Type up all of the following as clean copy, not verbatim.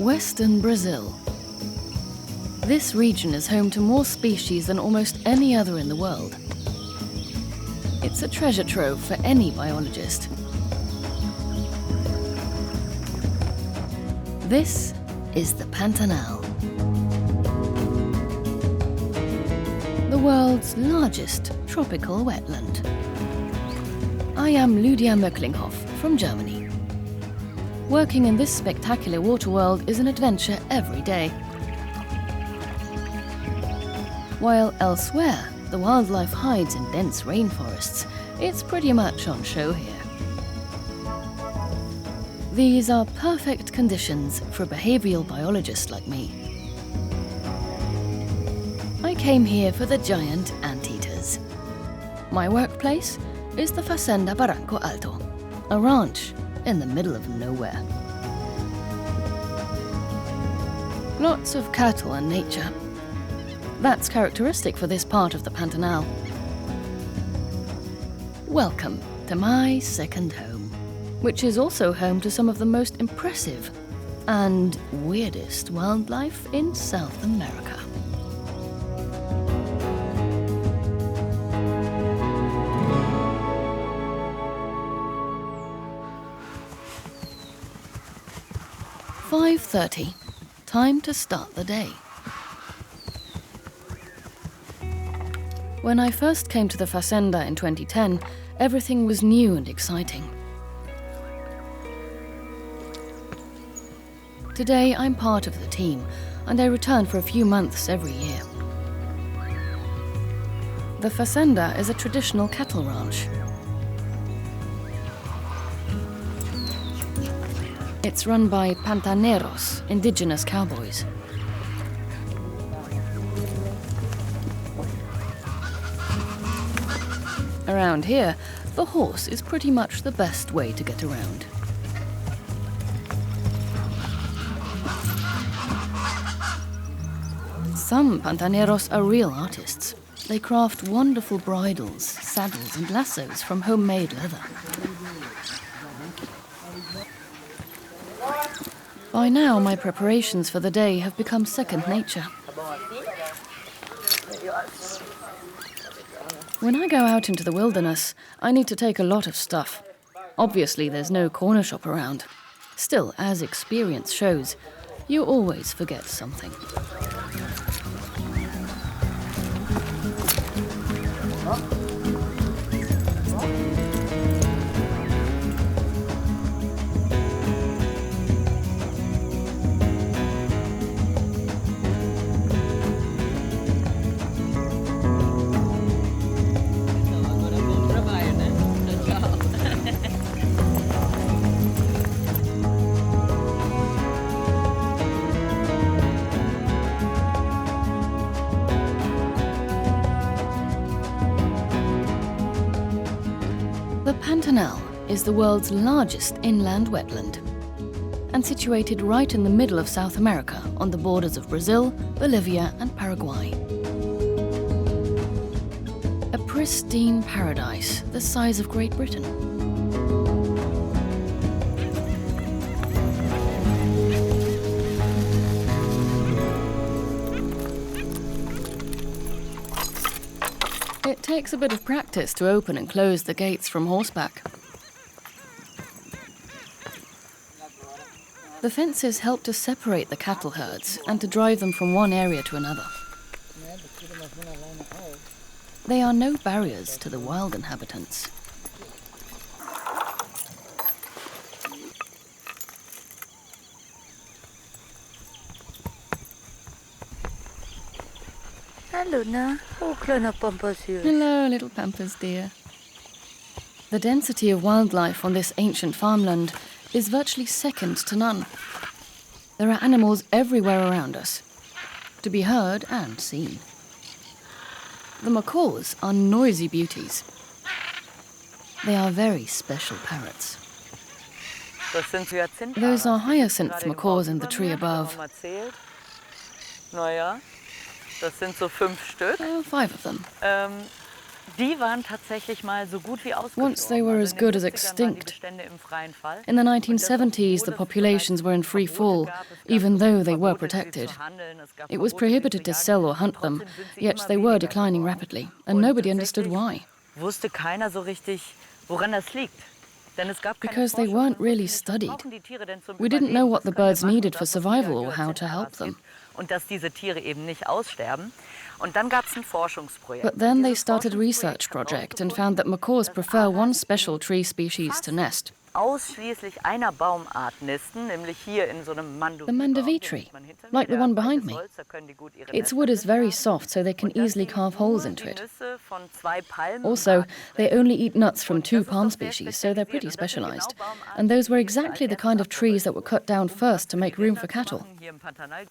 Western Brazil. This region is home to more species than almost any other in the world. It's a treasure trove for any biologist. This is the Pantanal, the world's largest tropical wetland. I am Lydia Möcklinghoff from Germany. Working in this spectacular water world is an adventure every day. While elsewhere, the wildlife hides in dense rainforests, it's pretty much on show here. These are perfect conditions for a behavioral biologist like me. I came here for the giant anteaters. My workplace is the Fazenda Barranco Alto, a ranch in the middle of nowhere. Lots of cattle and nature. That's characteristic for this part of the Pantanal. Welcome to my second home, which is also home to some of the most impressive and weirdest wildlife in South America. "5:30, time to start the day." When I first came to the Fazenda in 2010, everything was new and exciting. Today I'm part of the team, and I return for a few months every year. The Fazenda is a traditional cattle ranch. It's run by Pantaneros, indigenous cowboys. Around here, the horse is pretty much the best way to get around. Some Pantaneros are real artists. They craft wonderful bridles, saddles and lassos from homemade leather. By now, my preparations for the day have become second nature. When I go out into the wilderness, I need to take a lot of stuff. Obviously, there's no corner shop around. Still, as experience shows, you always forget something. The Pantanal is the world's largest inland wetland and situated right in the middle of South America on the borders of Brazil, Bolivia and Paraguay. A pristine paradise the size of Great Britain. It takes a bit of practice to open and close the gates from horseback. The fences help to separate the cattle herds and to drive them from one area to another. They are no barriers to the wild inhabitants. Hello, little Pampas dear. The density of wildlife on this ancient farmland is virtually second to none. There are animals everywhere around us, to be heard and seen. The macaws are noisy beauties. They are very special parrots. Those are hyacinth macaws in the tree above. Das sind so 5 Stück. 5 of them. Once they were as good as extinct. In the 1970s, the populations were in free fall, even though they were protected. It was prohibited to sell or hunt them, yet they were declining rapidly, and nobody understood why. Because they weren't really studied. We didn't know what the birds needed for survival or how to help them. But then they started a research project and found that macaws prefer one special tree species to nest. The Mandovi tree, like the one behind me. Its wood is very soft, so they can easily carve holes into it. Also, they only eat nuts from 2 palm species, so they're pretty specialized. And those were exactly the kind of trees that were cut down first to make room for cattle.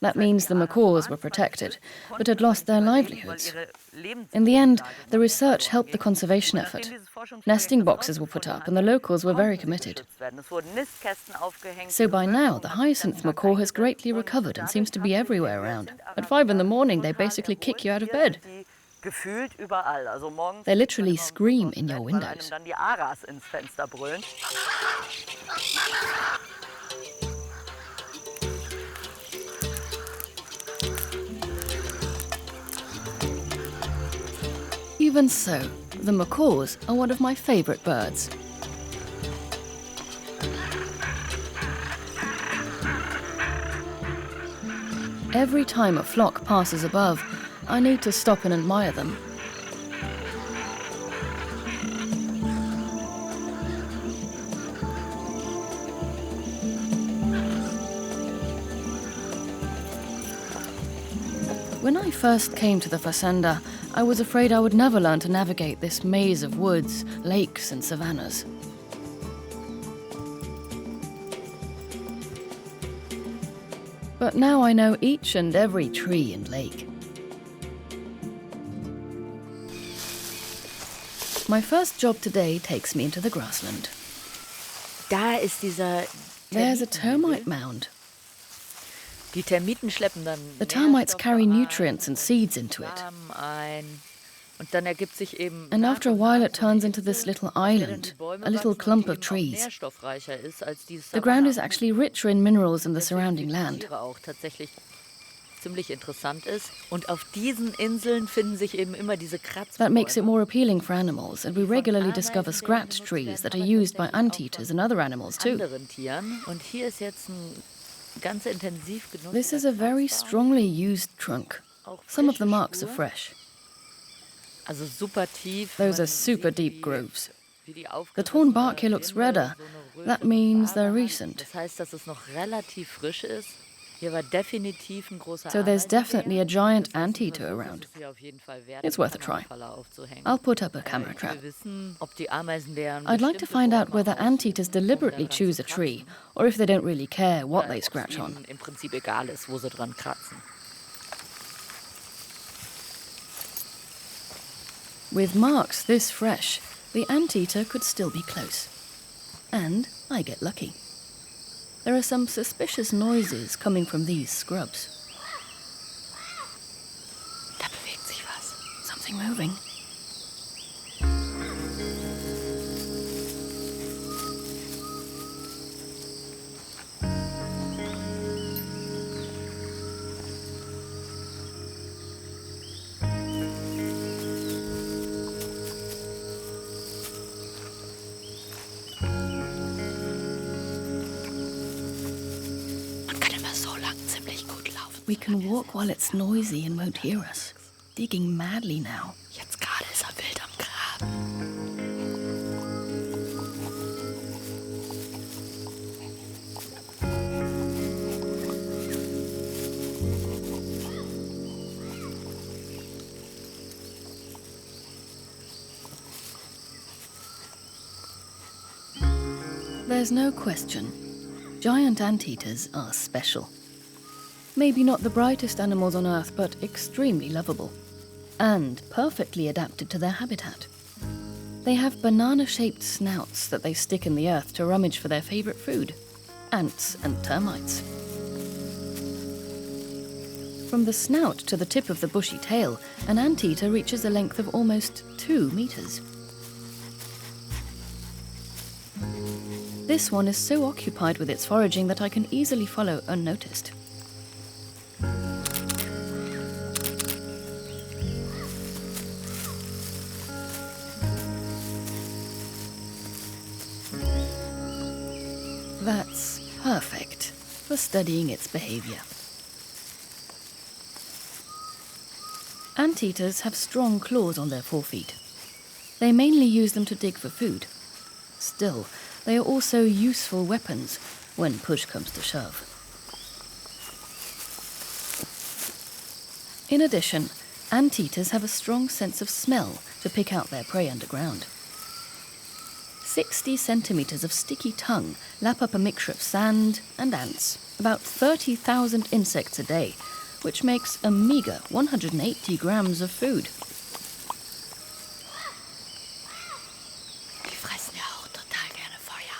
That means the macaws were protected, but had lost their livelihoods. In the end, the research helped the conservation effort. Nesting boxes were put up, and the locals were very committed. So by now, the hyacinth macaw has greatly recovered and seems to be everywhere around. At 5 in the morning, they basically kick you out of bed. They literally scream in your windows. Even so, the macaws are one of my favorite birds. Every time a flock passes above, I need to stop and admire them. When I first came to the fazenda, I was afraid I would never learn to navigate this maze of woods, lakes and savannas. But now I know each and every tree and lake. My first job today takes me into the grassland. There's a termite mound. The termites carry nutrients and seeds into it. And after a while it turns into this little island, a little clump of trees. The ground is actually richer in minerals than the surrounding land. That makes it more appealing for animals, and we regularly discover scratch trees that are used by anteaters and other animals too. This is a very strongly used trunk. Some of the marks are fresh. Those are super deep grooves. The torn bark here looks redder. That means they're recent. So there's definitely a giant anteater around. It's worth a try. I'll put up a camera trap. I'd like to find out whether anteaters deliberately choose a tree, or if they don't really care what they scratch on. With marks this fresh, the anteater could still be close. And I get lucky. There are some suspicious noises coming from these scrubs. Da bewegt sich was. Something moving. We can walk while it's noisy and won't hear us. Digging madly now. Jetzt gerade ist er wild am Graben. There's no question. Giant anteaters are special. Maybe not the brightest animals on Earth, but extremely lovable. And perfectly adapted to their habitat. They have banana-shaped snouts that they stick in the earth to rummage for their favorite food, ants and termites. From the snout to the tip of the bushy tail, an anteater reaches a length of almost 2 meters. This one is so occupied with its foraging that I can easily follow unnoticed. That's perfect for studying its behavior. Anteaters have strong claws on their forefeet. They mainly use them to dig for food. Still, they are also useful weapons when push comes to shove. In addition, anteaters have a strong sense of smell to pick out their prey underground. 60 centimeters of sticky tongue lap up a mixture of sand and ants, about 30,000 insects a day, which makes a meager 180 grams of food.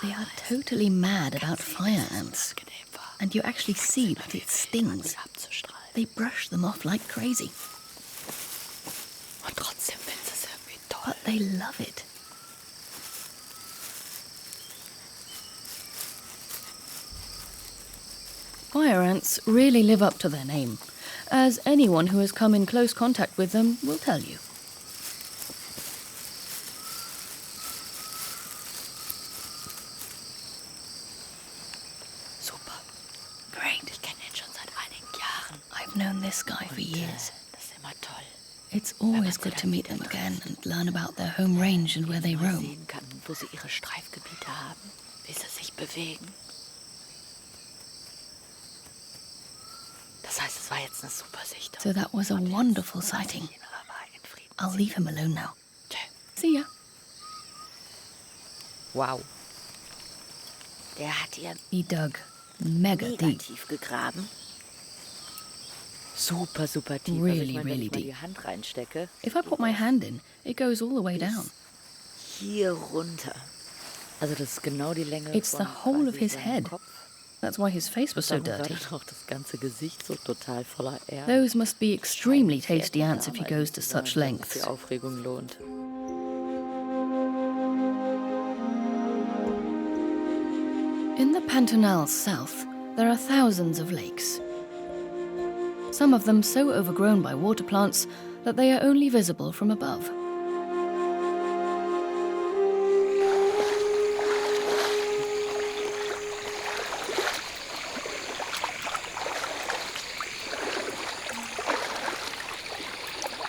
They are totally mad about fire ants, and you actually see that it stings. They brush them off like crazy. But they love it. Fire ants really live up to their name, as anyone who has come in close contact with them will tell you. Super. Great. Ich kenne ihn schon seit einigen Jahren. I've known this guy for years. Das ist immer toll. It's always good to meet them again and learn about their home range and where they roam. Sehen kann, wo sie ihre Streifgebiete haben, wie sie sich bewegen. Das heißt, es war jetzt eine super Sichtung. So that was a wonderful sighting. I'll leave him alone now. See ya. Wow. Der hat hier He dug mega deep. tief gegraben. Super, super tief. Really, wenn really ich mal deep. die Hand reinstecke, If I put my hand in, it goes all the way down. hier runter. Also das ist genau die Länge It's von the whole of quasi his seinem head. Kopf. That's why his face was so Darum war dirty. dann auch das ganze Gesicht so total voller Erde. Those must be extremely tasty ants if he goes to such Die lengths. Aufregung lohnt. In the Pantanal south, there are thousands of lakes. Some of them so overgrown by water plants that they are only visible from above.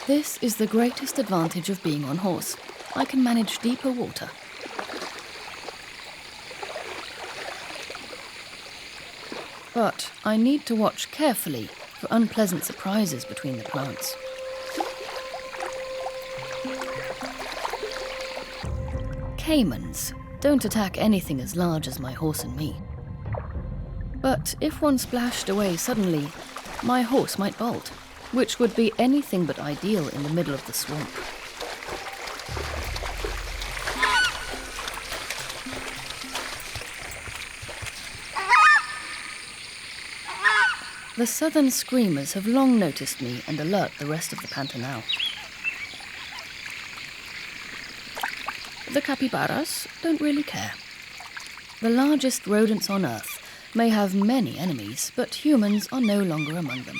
This is the greatest advantage of being on horse. I can manage deeper water. But I need to watch carefully for unpleasant surprises between the plants. Caimans don't attack anything as large as my horse and me. But if one splashed away suddenly, my horse might bolt, which would be anything but ideal in the middle of the swamp. The southern screamers have long noticed me and alert the rest of the Pantanal. The capybaras don't really care. The largest rodents on Earth may have many enemies, but humans are no longer among them.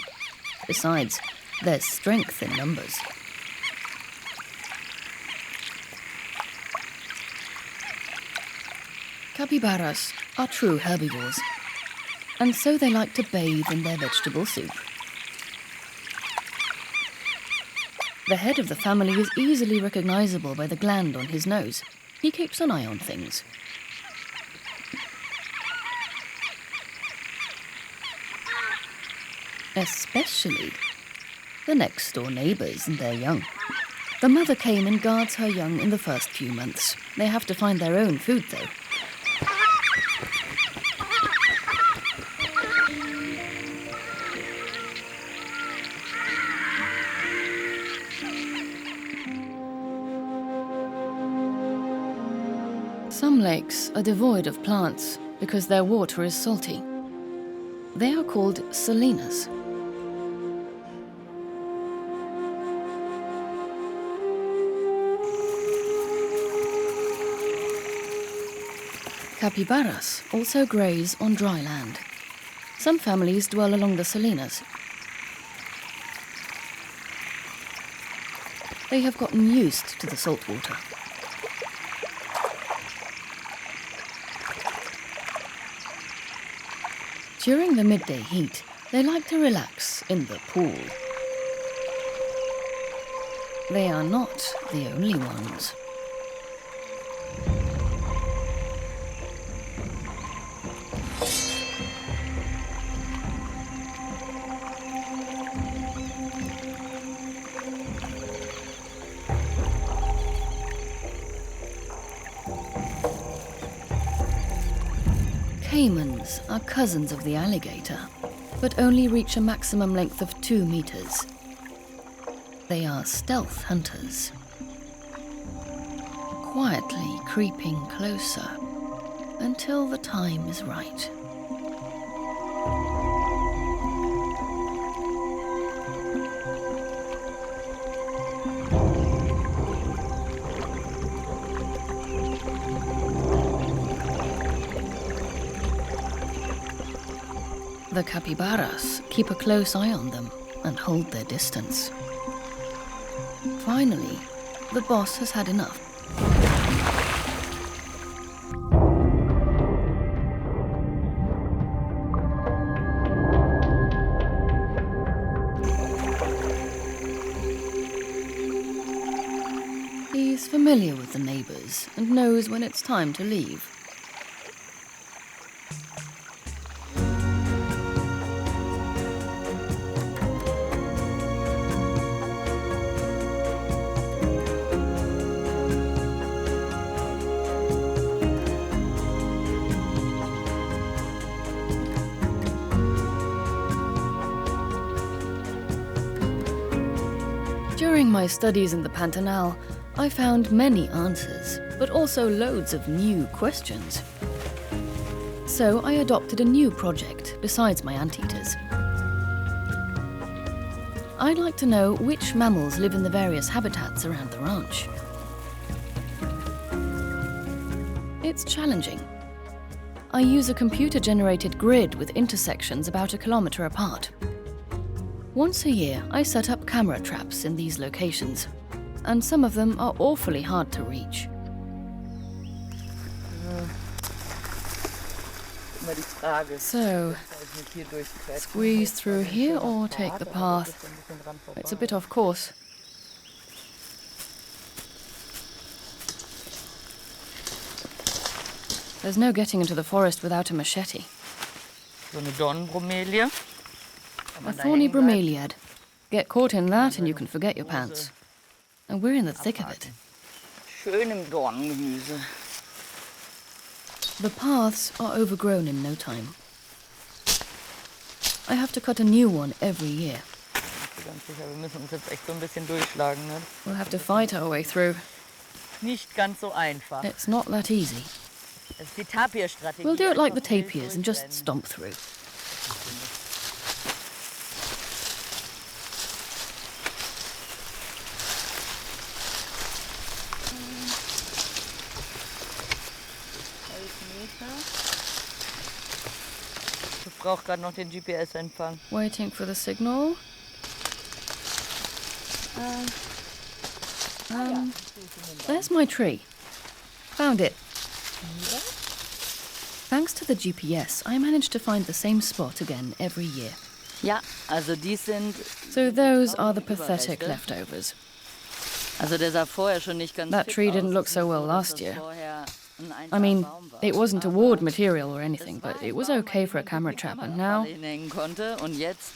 Besides, there's strength in numbers. Capybaras are true herbivores, and so they like to bathe in their vegetable soup. The head of the family is easily recognizable by the gland on his nose. He keeps an eye on things. Especially the next-door neighbours and their young. The mother Caiman guards her young in the first few months. They have to find their own food, though. Some lakes are devoid of plants because their water is salty. They are called salinas. Capybaras also graze on dry land. Some families dwell along the salinas. They have gotten used to the salt water. During the midday heat, they like to relax in the pool. They are not the only ones. Caimans are cousins of the alligator, but only reach a maximum length of 2 meters. They are stealth hunters, quietly creeping closer until the time is right. The capybaras keep a close eye on them and hold their distance. Finally, the boss has had enough. He's familiar with the neighbors and knows when it's time to leave. During my studies in the Pantanal, I found many answers, but also loads of new questions. So I adopted a new project besides my anteaters. I'd like to know which mammals live in the various habitats around the ranch. It's challenging. I use a computer-generated grid with intersections about 1 kilometer apart. Once a year, I set up camera traps in these locations, and some of them are awfully hard to reach. So, squeeze through here or take the path? It's a bit off course. There's no getting into the forest without a machete. So eine Dornenbromelie. A thorny bromeliad. Get caught in that and you can forget your pants. And we're in the thick of it. Schön im Dornengemüse. The paths are overgrown in no time. I have to cut a new one every year. Ganz sicher, wir müssen uns jetzt echt so ein bisschen durchschlagen, ne? We'll have to fight our way through. Nicht ganz so einfach. It's not that easy. Das ist die Tapirstrategie. We'll do it like the tapirs and just stomp through. Ich brauche gerade noch den GPS-Empfang. Waiting for the signal. There's my tree. Found it. Thanks to the GPS, I managed to find the same spot again every year. Ja, also die sind... So those are the pathetic leftovers. Also der sah vorher schon nicht ganz That fit tree aus. didn't look so well last year. Vorher ein I mean, Baum war. it wasn't award material or anything, but it was okay for a camera trap, and now... hinhängen konnte und jetzt...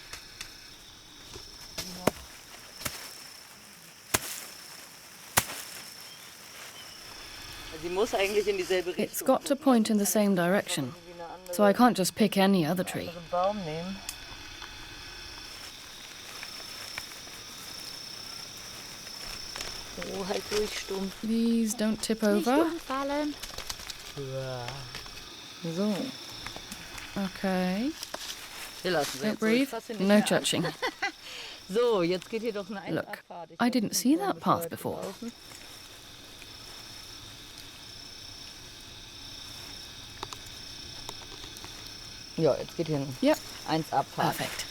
Sie muss eigentlich in dieselbe Richtung. It's got to point in the same direction, so I can't just pick any other tree. Baum nehmen. So, halt durch, stumpf. Please don't tip over. Fallen. So. Okay. Wir lassen Don't breathe. No touching. So, jetzt geht hier doch eine Look, Einradfahrt. I didn't see that path before. Ja, jetzt geht hin. Yep. 1 Abfahrt. Perfect.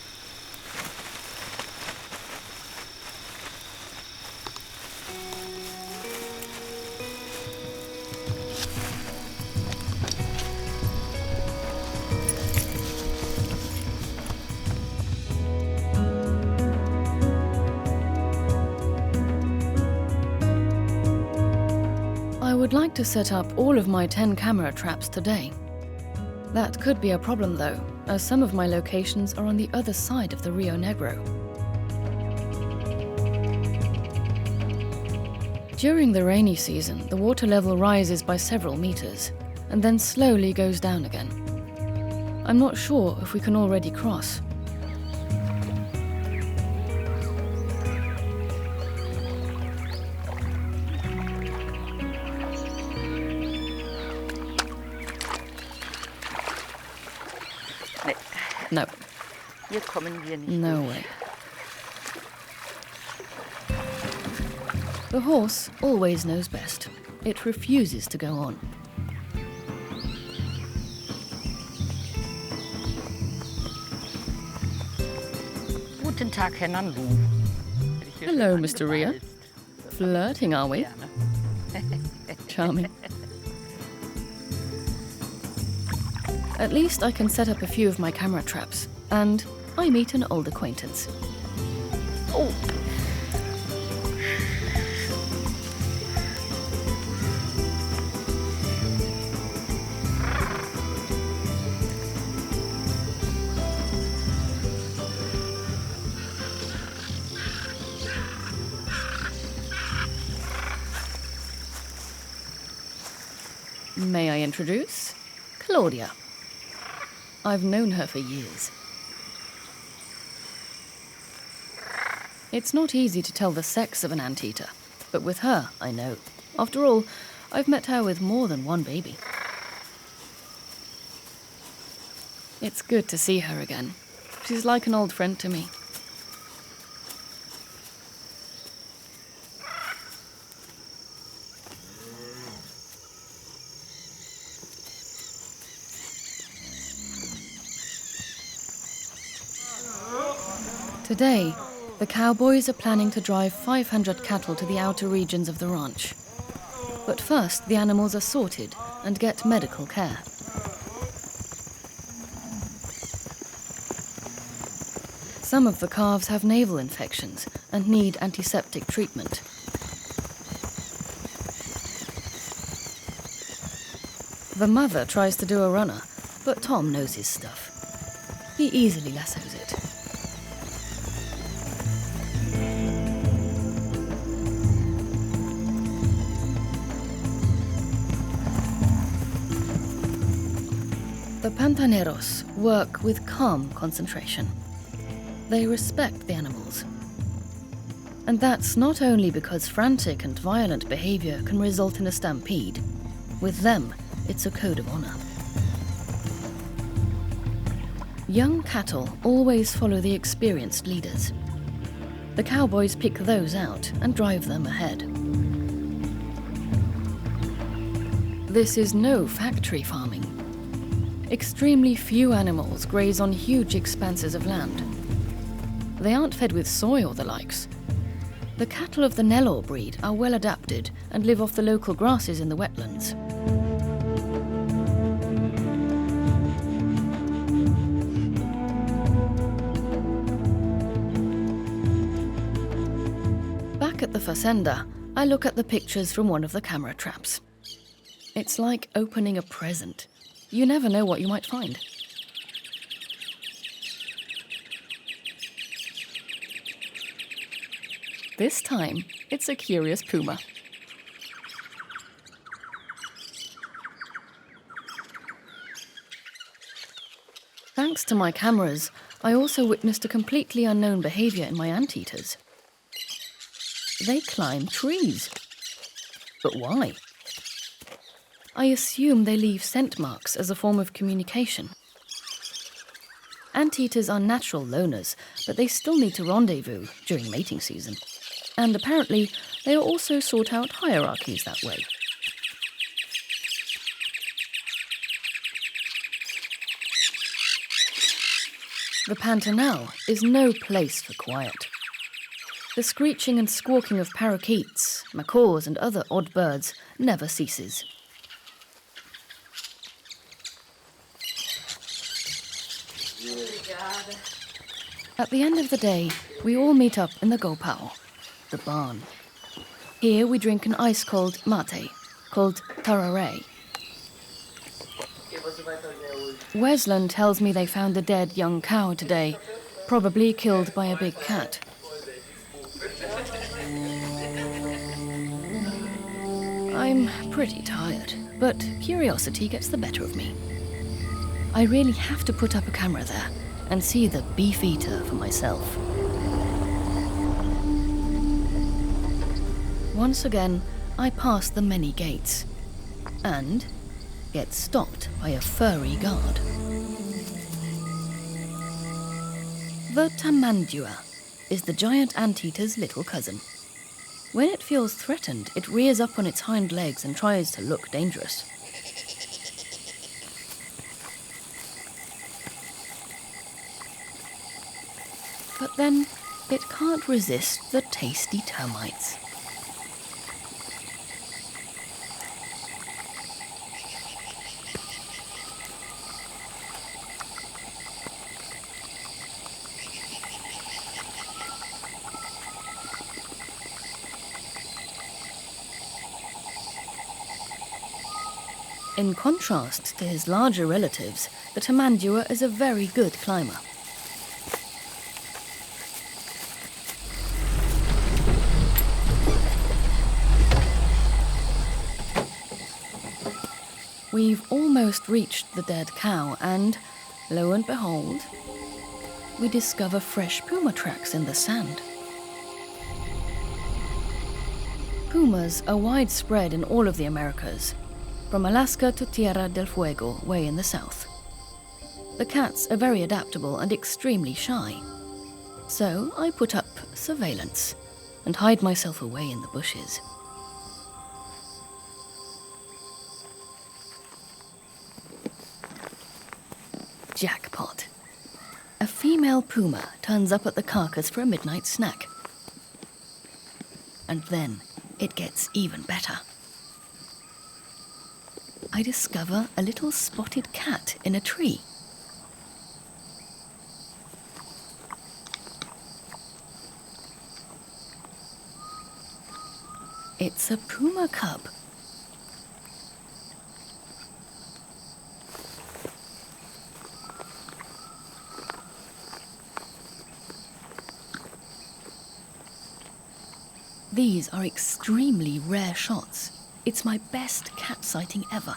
I would like to set up all of my 10 camera traps today. That could be a problem though, as some of my locations are on the other side of the Rio Negro. During the rainy season, the water level rises by several meters and then slowly goes down again. I'm not sure if we can already cross. Nee, No, hier kommen wir nicht. no way. The horse always knows best. It refuses to go on. Guten Tag, Herr Nandu. Hello, Mr. Ria. Flirting, are we? Charming. At least I can set up a few of my camera traps, and I meet an old acquaintance. Oh, May I introduce? Claudia. I've known her for years. It's not easy to tell the sex of an anteater, but with her, I know. After all, I've met her with more than one baby. It's good to see her again. She's like an old friend to me. Today, the cowboys are planning to drive 500 cattle to the outer regions of the ranch. But first, the animals are sorted and get medical care. Some of the calves have navel infections and need antiseptic treatment. The mother tries to do a runner, but Tom knows his stuff. He easily lassos it. The Pantaneros work with calm concentration. They respect the animals. And that's not only because frantic and violent behavior can result in a stampede. With them, it's a code of honor. Young cattle always follow the experienced leaders. The cowboys pick those out and drive them ahead. This is no factory farming. Extremely few animals graze on huge expanses of land. They aren't fed with soy or the likes. The cattle of the Nelor breed are well adapted and live off the local grasses in the wetlands. Back at the fazenda, I look at the pictures from one of the camera traps. It's like opening a present. You never know what you might find. This time, it's a curious puma. Thanks to my cameras, I also witnessed a completely unknown behavior in my anteaters. They climb trees. But why? I assume they leave scent marks as a form of communication. Anteaters are natural loners, but they still need to rendezvous during mating season. And apparently, they are also sort out hierarchies that way. The Pantanal is no place for quiet. The screeching and squawking of parakeets, macaws and other odd birds never ceases. At the end of the day, we all meet up in the gopao, the barn. Here we drink an ice-cold mate, called tarare. Wetland tells me they found a dead young cow today, probably killed by a big cat. I'm pretty tired, but curiosity gets the better of me. I really have to put up a camera there and see the beef eater for myself. Once again, I pass the many gates and get stopped by a furry guard. The tamandua is the giant anteater's little cousin. When it feels threatened, it rears up on its hind legs and tries to look dangerous. But then, it can't resist the tasty termites. In contrast to his larger relatives, the tamandua is a very good climber. We've almost reached the dead cow and, lo and behold, we discover fresh puma tracks in the sand. Pumas are widespread in all of the Americas, from Alaska to Tierra del Fuego, way in the south. The cats are very adaptable and extremely shy. So I put up surveillance and hide myself away in the bushes. Jackpot. A female puma turns up at the carcass for a midnight snack. And then it gets even better. I discover a little spotted cat in a tree. It's a puma cub. These are extremely rare shots. It's my best cat sighting ever.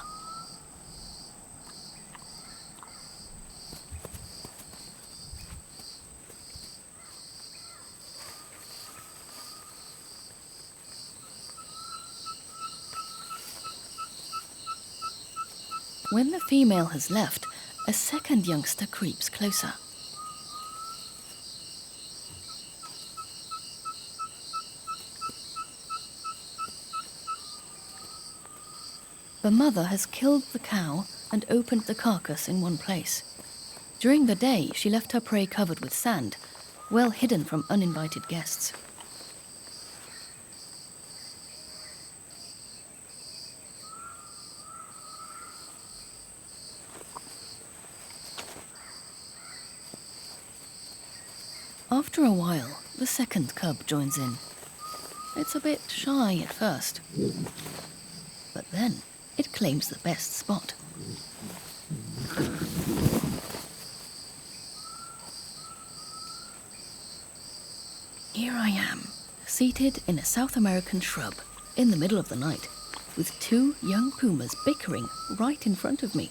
When the female has left, a second youngster creeps closer. The mother has killed the cow and opened the carcass in one place. During the day, she left her prey covered with sand, well hidden from uninvited guests. After a while, the second cub joins in. It's a bit shy at first, but then it claims the best spot. Here I am, seated in a South American shrub in the middle of the night, with two young pumas bickering right in front of me.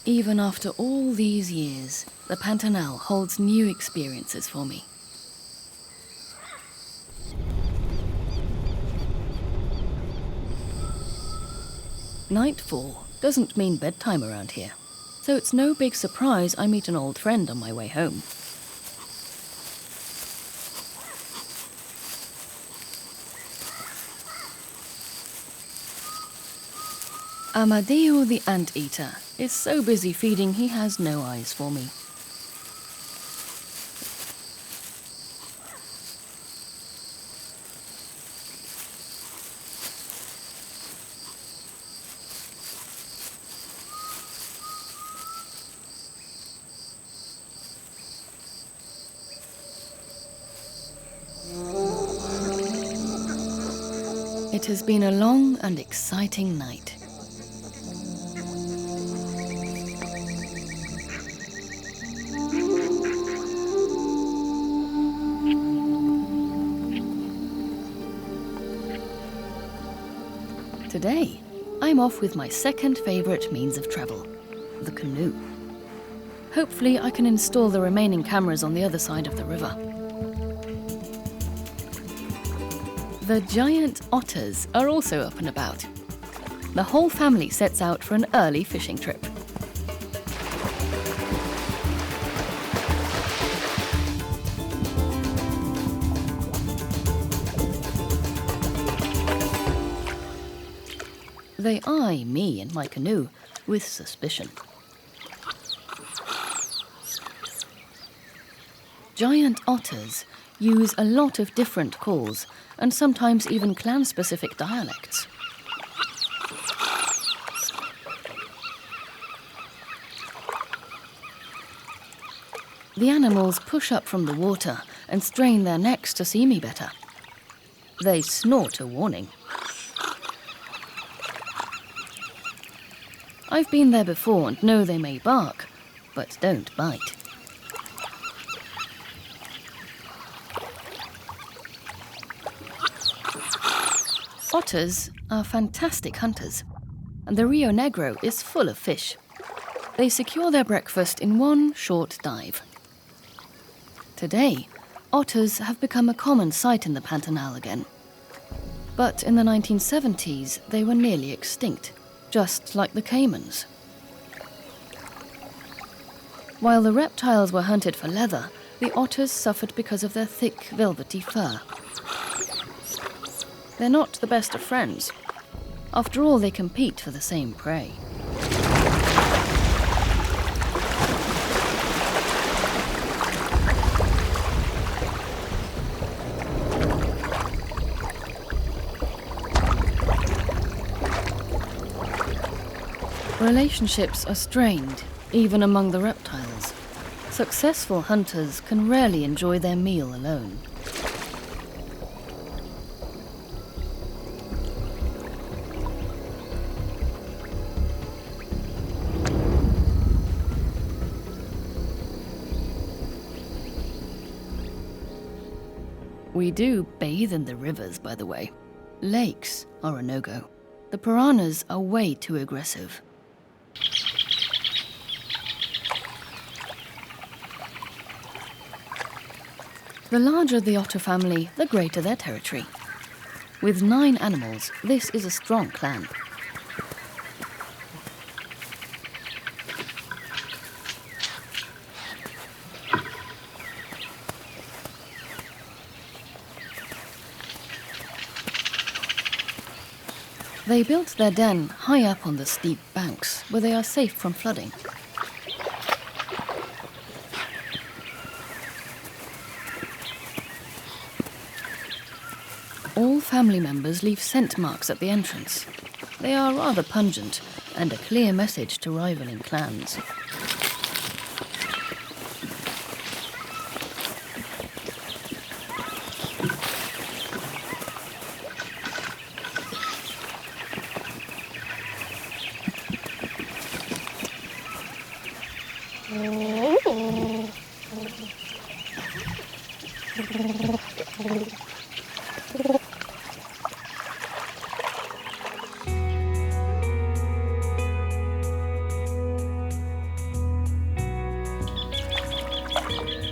Even after all these years, the Pantanal holds new experiences for me. Nightfall doesn't mean bedtime around here, so it's no big surprise I meet an old friend on my way home. Amadeo the anteater is so busy feeding he has no eyes for me. It has been a long and exciting night. Today, I'm off with my second favourite means of travel, the canoe. Hopefully I can install the remaining cameras on the other side of the river. The giant otters are also up and about. The whole family sets out for an early fishing trip. They eye me and my canoe with suspicion. Giant otters use a lot of different calls and sometimes even clan-specific dialects. The animals push up from the water and strain their necks to see me better. They snort a warning. I've been there before and know they may bark, but don't bite. Otters are fantastic hunters, and the Rio Negro is full of fish. They secure their breakfast in one short dive. Today, otters have become a common sight in the Pantanal again. But in the 1970s, they were nearly extinct, just like the Caimans. While the reptiles were hunted for leather, the otters suffered because of their thick, velvety fur. They're not the best of friends. After all, they compete for the same prey. Relationships are strained, even among the reptiles. Successful hunters can rarely enjoy their meal alone. We do bathe in the rivers, by the way. Lakes are a no-go. The piranhas are way too aggressive. The larger the otter family, the greater their territory. With 9 animals, this is a strong clan. They built their den high up on the steep banks, where they are safe from flooding. All family members leave scent marks at the entrance. They are rather pungent and a clear message to rivaling clans.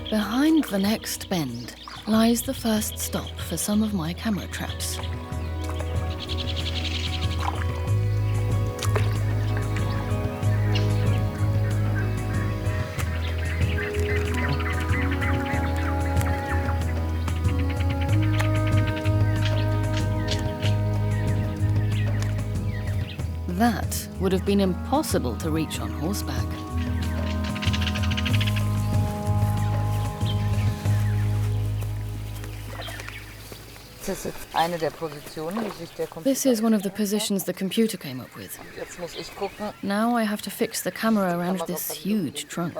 Behind the next bend lies the first stop for some of my camera traps. That would have been impossible to reach on horseback. This is one of the positions the computer came up with. Now I have to fix the camera around this huge trunk.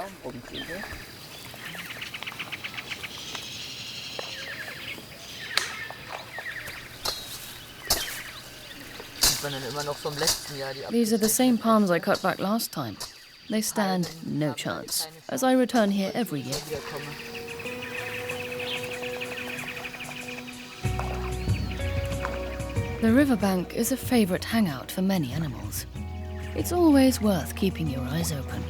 These are the same palms I cut back last time. They stand no chance, as I return here every year. The riverbank is a favourite hangout for many animals. It's always worth keeping your eyes open.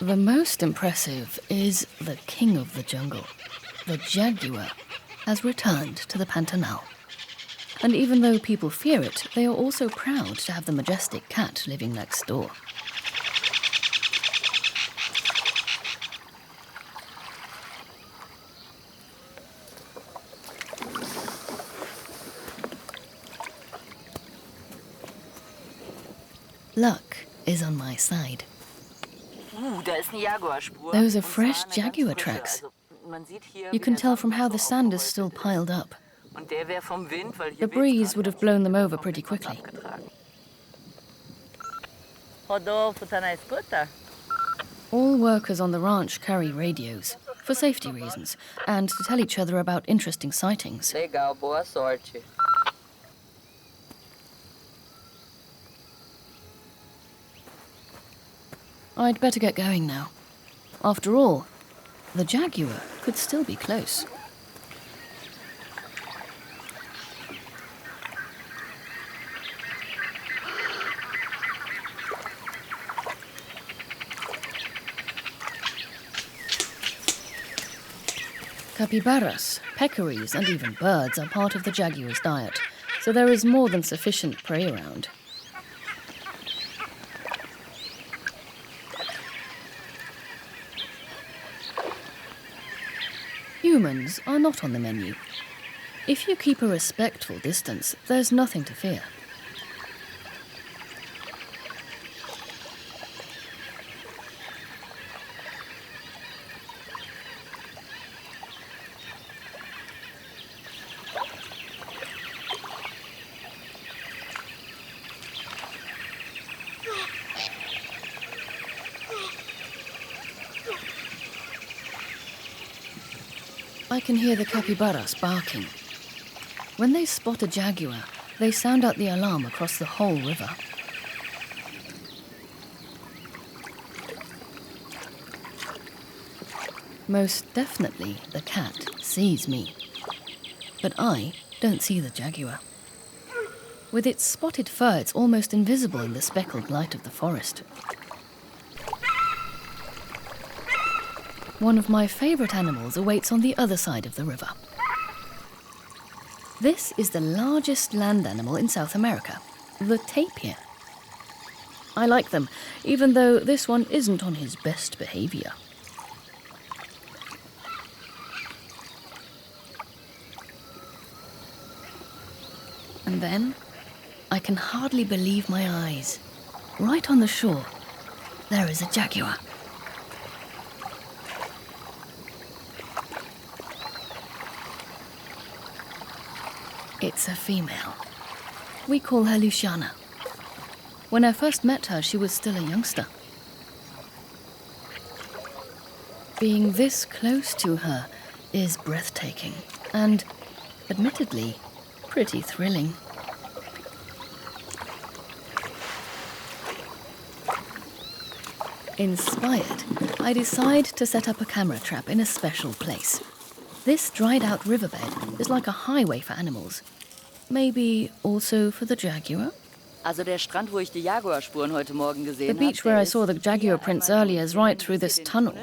The most impressive is the king of the jungle. The jaguar has returned to the Pantanal. And even though people fear it, they are also proud to have the majestic cat living next door. Luck is on my side. Those are fresh jaguar tracks. You can tell from how the sand is still piled up. The breeze would have blown them over pretty quickly. All workers on the ranch carry radios, for safety reasons, and to tell each other about interesting sightings. I'd better get going now. After all, the jaguar could still be close. Capybaras, peccaries, and even birds are part of the jaguar's diet, so there is more than sufficient prey around. Humans are not on the menu. If you keep a respectful distance, there's nothing to fear. I can hear the capybaras barking. When they spot a jaguar, they sound out the alarm across the whole river. Most definitely, the cat sees me. But I don't see the jaguar. With its spotted fur, it's almost invisible in the speckled light of the forest. One of my favourite animals awaits on the other side of the river. This is the largest land animal in South America, the tapir. I like them, even though this one isn't on his best behaviour. And then, I can hardly believe my eyes. Right on the shore, there is a jaguar. It's a female. We call her Luciana. When I first met her, she was still a youngster. Being this close to her is breathtaking and, admittedly, pretty thrilling. Inspired, I decide to set up a camera trap in a special place. This dried-out riverbed is like a highway for animals. Maybe also for the jaguar? The beach where I saw the jaguar prints earlier is right through this tunnel.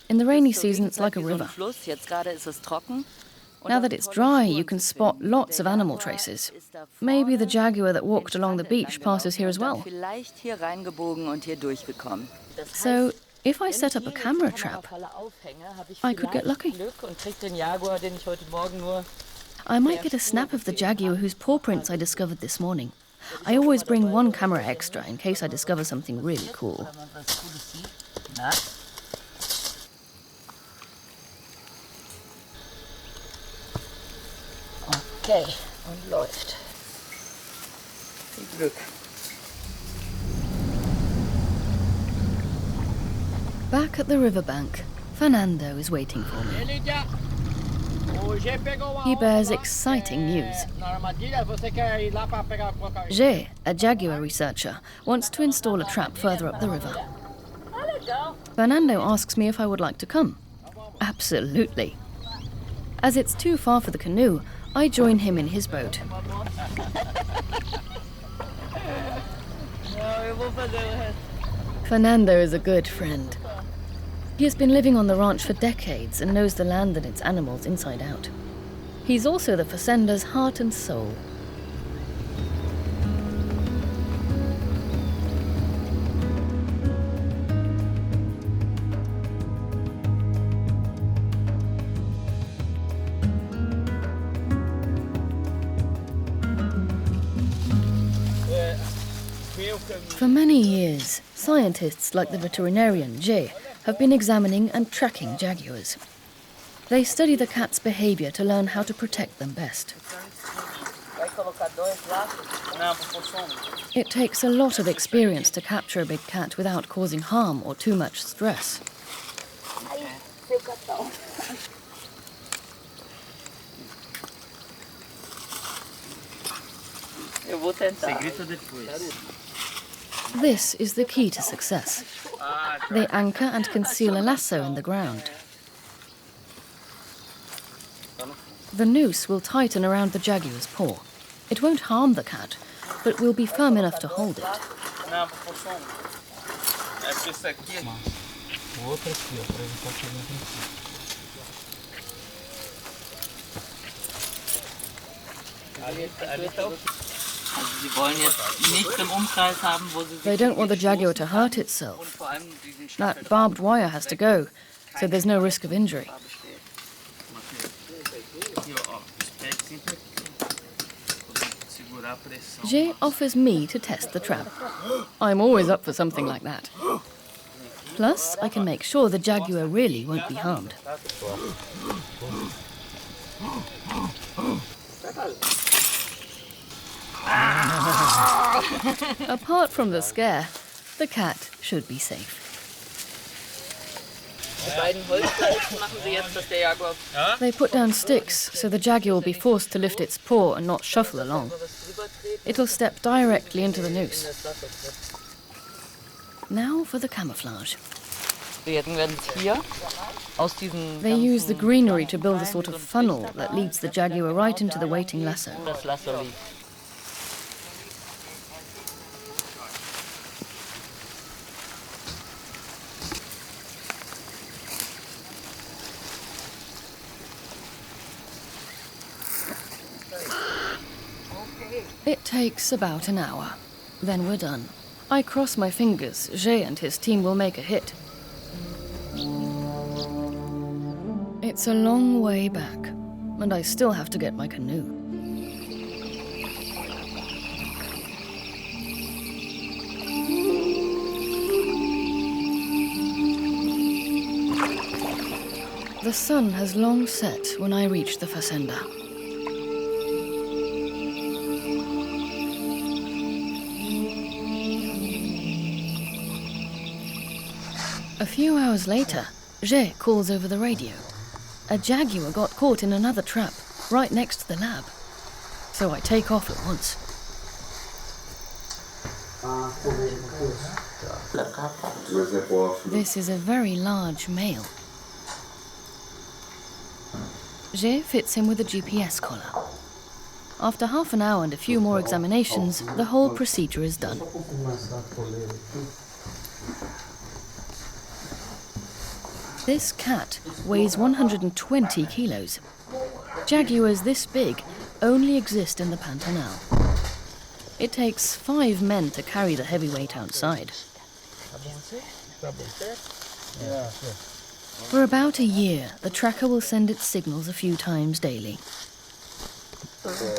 In the rainy season, it's like a river. Now that it's dry, you can spot lots of animal traces. Maybe the jaguar that walked along the beach passes here as well. So, If I set up a camera trap, I could get lucky. I might get a snap of the jaguar whose paw prints I discovered this morning. I always bring one camera extra in case I discover something really cool. Okay, und läuft. Viel Glück. Back at the riverbank, Fernando is waiting for me. He bears exciting news. Jay, a jaguar researcher, wants to install a trap further up the river. Fernando asks me if I would like to come. Absolutely. As it's too far for the canoe, I join him in his boat. Fernando is a good friend. He has been living on the ranch for decades and knows the land and its animals inside out. He's also the facenda's heart and soul. For many years, scientists like the veterinarian Jay have been examining and tracking jaguars. They study the cat's behavior to learn how to protect them best. It takes a lot of experience to capture a big cat without causing harm or too much stress. This is the key to success. They anchor and conceal a lasso in the ground. The noose will tighten around the jaguar's paw. It won't harm the cat, but will be firm enough to hold it. They don't want the jaguar to hurt itself. That barbed wire has to go, so there's no risk of injury. Jay offers me to test the trap. I'm always up for something like that. Plus, I can make sure the jaguar really won't be harmed. Apart from the scare, the cat should be safe. They put down sticks so the jaguar will be forced to lift its paw and not shuffle along. It'll step directly into the noose. Now for the camouflage. They use the greenery to build a sort of funnel that leads the jaguar right into the waiting lasso. It takes about an hour. Then we're done. I cross my fingers. Jay and his team will make a hit. It's a long way back, and I still have to get my canoe. The sun has long set when I reach the fazenda. A few hours later, Jay calls over the radio. A jaguar got caught in another trap, right next to the lab. So I take off at once. This is a very large male. Jay fits him with a GPS collar. After half an hour and a few more examinations, the whole procedure is done. This cat weighs 120 kilos. Jaguars this big only exist in the Pantanal. It takes 5 men to carry the heavy weight outside. For about a year, the tracker will send its signals a few times daily.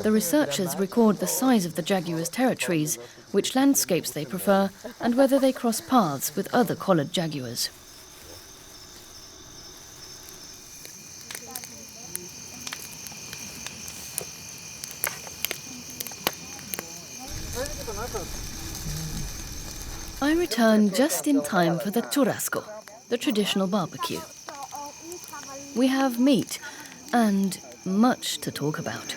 The researchers record the size of the jaguar's territories, which landscapes they prefer, and whether they cross paths with other collared jaguars. I return just in time for the churrasco, the traditional barbecue. We have meat and much to talk about.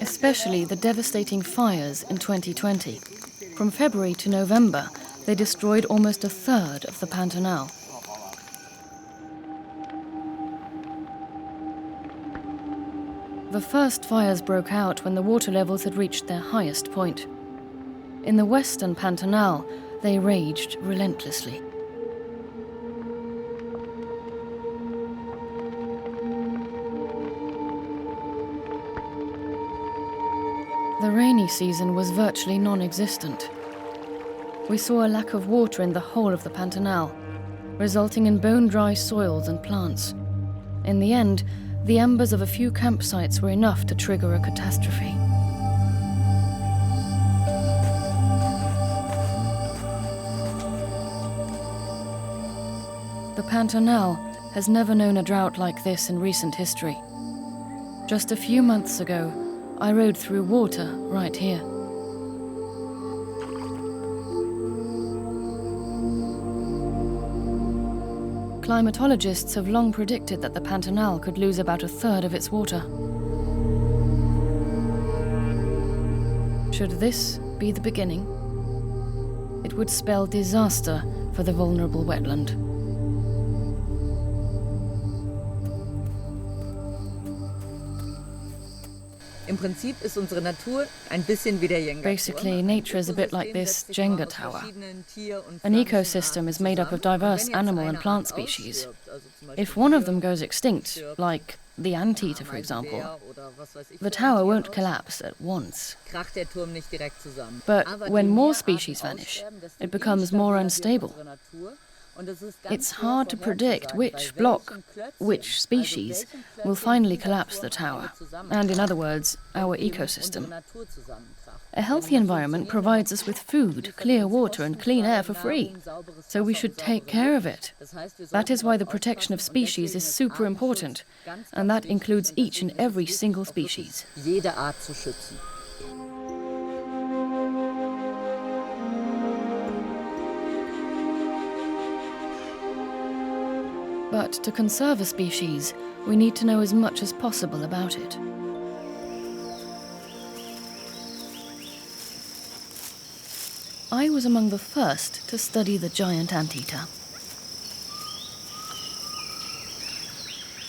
Especially the devastating fires in 2020. From February to November, they destroyed almost a third of the Pantanal. The first fires broke out when the water levels had reached their highest point. In the western Pantanal, they raged relentlessly. The rainy season was virtually non-existent. We saw a lack of water in the whole of the Pantanal, resulting in bone-dry soils and plants. In the end, the embers of a few campsites were enough to trigger a catastrophe. The Pantanal has never known a drought like this in recent history. Just a few months ago, I rode through water right here. Climatologists have long predicted that the Pantanal could lose about a third of its water. Should this be the beginning, it would spell disaster for the vulnerable wetland. Basically, nature is a bit like this Jenga tower. An ecosystem is made up of diverse animal and plant species. If one of them goes extinct, like the anteater for example, the tower won't collapse at once. But when more species vanish, it becomes more unstable. It's hard to predict which block, which species, will finally collapse the tower, and in other words, our ecosystem. A healthy environment provides us with food, clear water and clean air for free, so we should take care of it. That is why the protection of species is super important, and that includes each and every single species. But to conserve a species, we need to know as much as possible about it. I was among the first to study the giant anteater.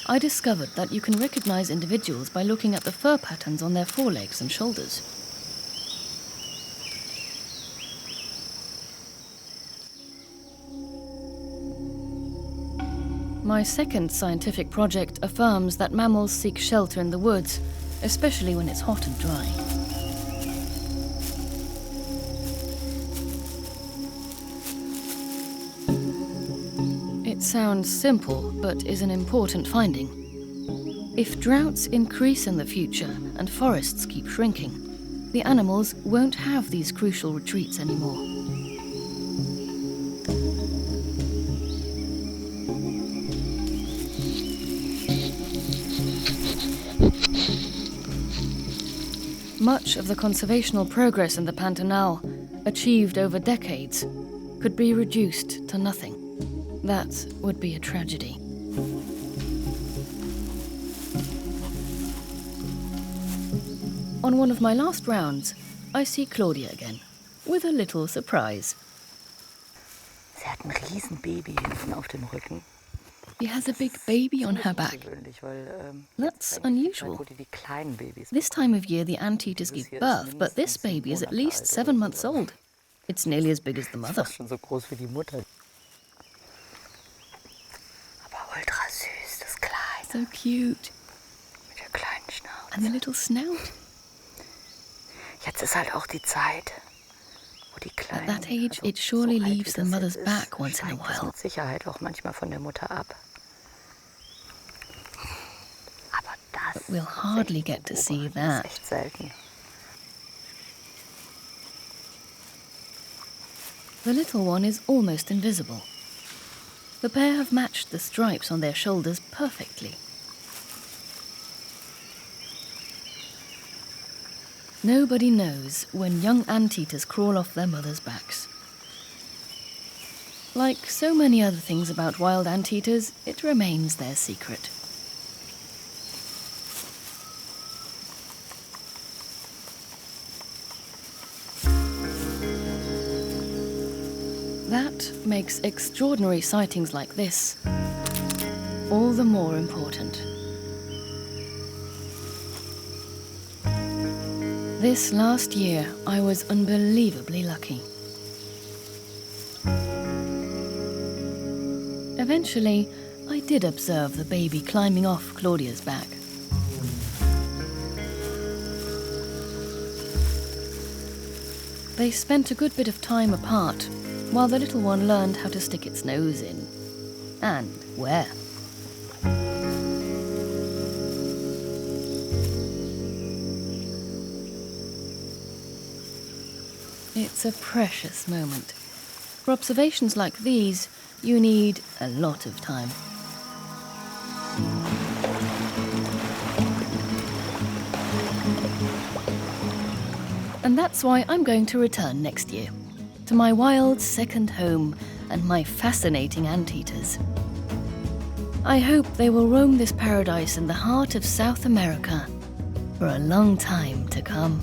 I discovered that you can recognize individuals by looking at the fur patterns on their forelegs and shoulders. My second scientific project affirms that mammals seek shelter in the woods, especially when it's hot and dry. It sounds simple, but is an important finding. If droughts increase in the future and forests keep shrinking, the animals won't have these crucial retreats anymore. Much of the conservational progress in the Pantanal, achieved over decades, could be reduced to nothing. That would be a tragedy. On one of my last rounds, I see Claudia again, with a little surprise. Sie hat ein Riesenbaby hinten auf dem Rücken. She has a big baby on her back. That's unusual. This time of year the anteaters give birth, but this baby is at least 7 months old. It's nearly as big as the mother. Aber ultra süß, das Kleine. So cute. Mit der kleinen Schnauze. And the little snout. Jetzt ist halt auch die Zeit, At that age, it surely leaves the mother's back once in a while. Mit Sicherheit auch manchmal von der Mutter ab. Aber das But we'll hardly get to see that. ist echt selten. The little one is almost invisible. The pair have matched the stripes on their shoulders perfectly. Nobody knows when young anteaters crawl off their mothers' backs. Like so many other things about wild anteaters, it remains their secret. That makes extraordinary sightings like this all the more important. This last year, I was unbelievably lucky. Eventually, I did observe the baby climbing off Claudia's back. They spent a good bit of time apart, while the little one learned how to stick its nose in. And where. It's a precious moment. For observations like these, you need a lot of time. And that's why I'm going to return next year, to my wild second home and my fascinating anteaters. I hope they will roam this paradise in the heart of South America for a long time to come.